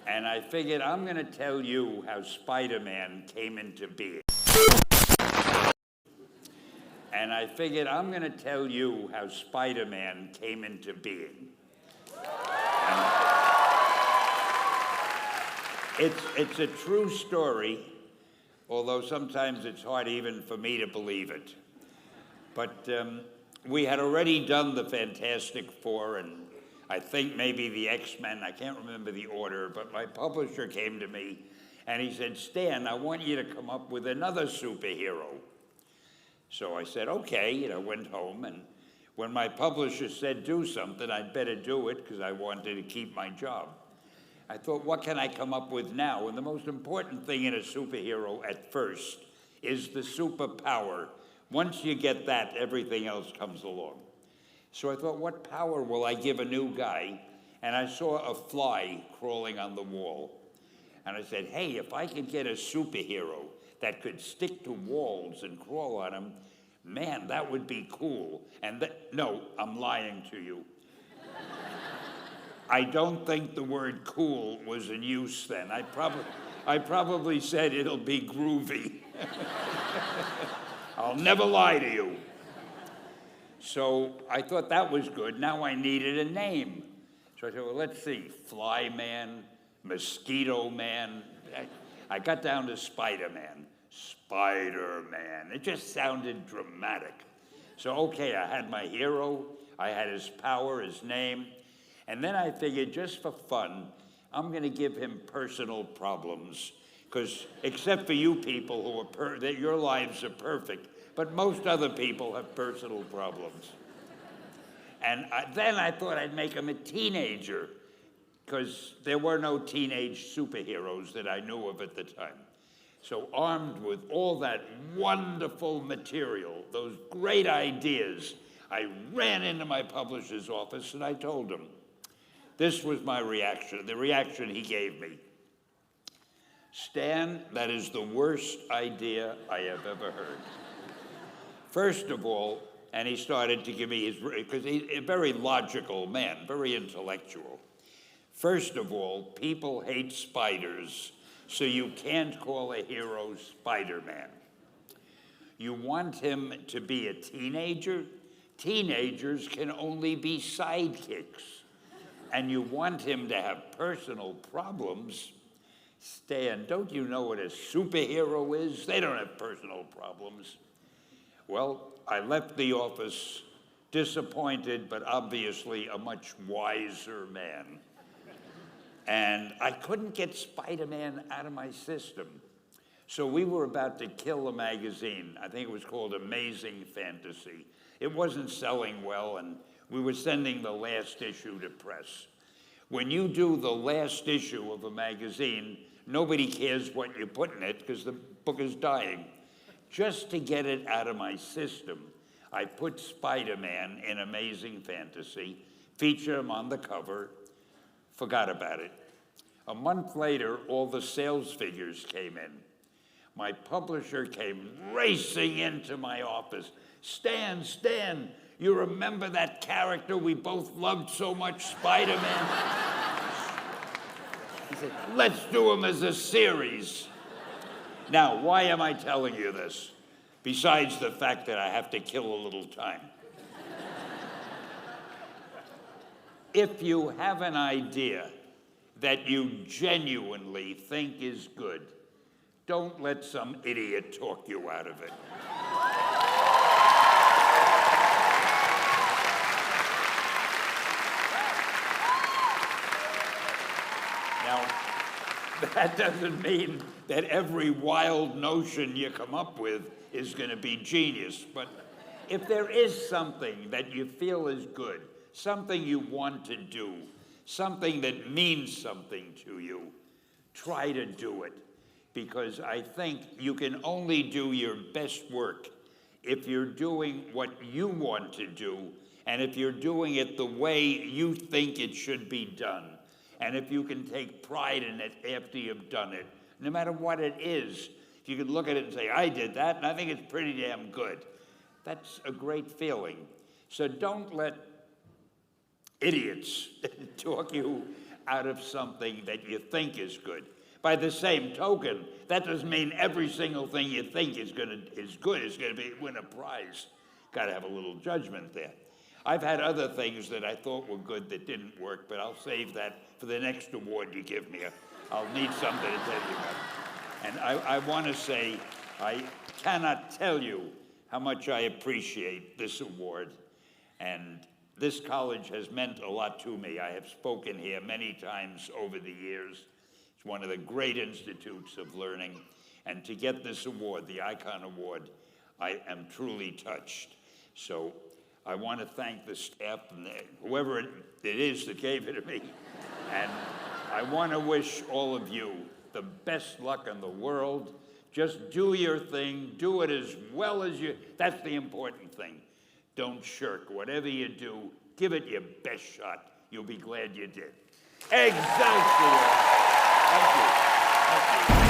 And I figured I'm going to tell you how Spider-Man came into being. And I figured I'm going to tell you how Spider-Man came into being. It's a true story, although sometimes it's hard even for me to believe it. But we had already done the Fantastic Four and I think maybe the X-Men, I can't remember the order, but my publisher came to me and he said, Stan, I want you to come up with another superhero. So I said, okay, went home, and when my publisher said do something, I'd better do it because I wanted to keep my job. I thought, what can I come up with now? And the most important thing in a superhero at first is the superpower. Once you get that, everything else comes along. So I thought, what power will I give a new guy? And I saw a fly crawling on the wall. And I said, hey, if I could get a superhero that could stick to walls and crawl on them, man, that would be cool. And no, I'm lying to you. I don't think the word cool was in use then. I probably said it'll be groovy. I'll never lie to you. So I thought that was good. Now I needed a name. So I said, well, let's see, Fly Man, Mosquito Man. I got down to Spider-Man. Spider-Man. It just sounded dramatic. So, okay, I had my hero, I had his power, his name, and then I figured just for fun, I'm going to give him personal problems, because except for you people who are that your lives are perfect, but most other people have personal problems. And then I thought I'd make him a teenager, because there were no teenage superheroes that I knew of at the time. So armed with all that wonderful material, those great ideas, I ran into my publisher's office and I told him. This was my reaction, the reaction he gave me. Stan, that is the worst idea I have ever heard. First of all, and he started to give me his, because he's a very logical man, very intellectual. First of all, people hate spiders, so you can't call a hero Spider-Man. You want him to be a teenager? Teenagers can only be sidekicks. And you want him to have personal problems? Stan, don't you know what a superhero is? They don't have personal problems. Well, I left the office disappointed, but obviously a much wiser man. And I couldn't get Spider-Man out of my system. So we were about to kill a magazine. I think it was called Amazing Fantasy. It wasn't selling well, and we were sending the last issue to press. When you do the last issue of a magazine, nobody cares what you put in it because the book is dying. Just to get it out of my system, I put Spider-Man in Amazing Fantasy, featured him on the cover, forgot about it. A month later, all the sales figures came in. My publisher came racing into my office. Stan, you remember that character we both loved so much, Spider-Man? He said, let's do him as a series. Now, why am I telling you this? Besides the fact that I have to kill a little time. If you have an idea that you genuinely think is good, don't let some idiot talk you out of it. Now, that doesn't mean that every wild notion you come up with is going to be genius, but if there is something that you feel is good, something you want to do, something that means something to you, try to do it. Because I think you can only do your best work if you're doing what you want to do, and if you're doing it the way you think it should be done, and if you can take pride in it after you've done it, no matter what it is. If you can look at it and say, I did that, and I think it's pretty damn good. That's a great feeling. So don't let idiots talk you out of something that you think is good. By the same token, that doesn't mean every single thing you think is good is going to win a prize. Got to have a little judgment there. I've had other things that I thought were good that didn't work, but I'll save that for the next award you give me. I'll need something to tell you about. And I want to say, I cannot tell you how much I appreciate this award. And this college has meant a lot to me. I have spoken here many times over the years. It's one of the great institutes of learning. And to get this award, the Icon Award, I am truly touched. So I want to thank the staff and whoever it is that gave it to me. And I want to wish all of you the best luck in the world. Just do your thing, do it as well as you, that's the important thing. Don't shirk. Whatever you do, give it your best shot. You'll be glad you did. Excelsior! Thank you. Thank you.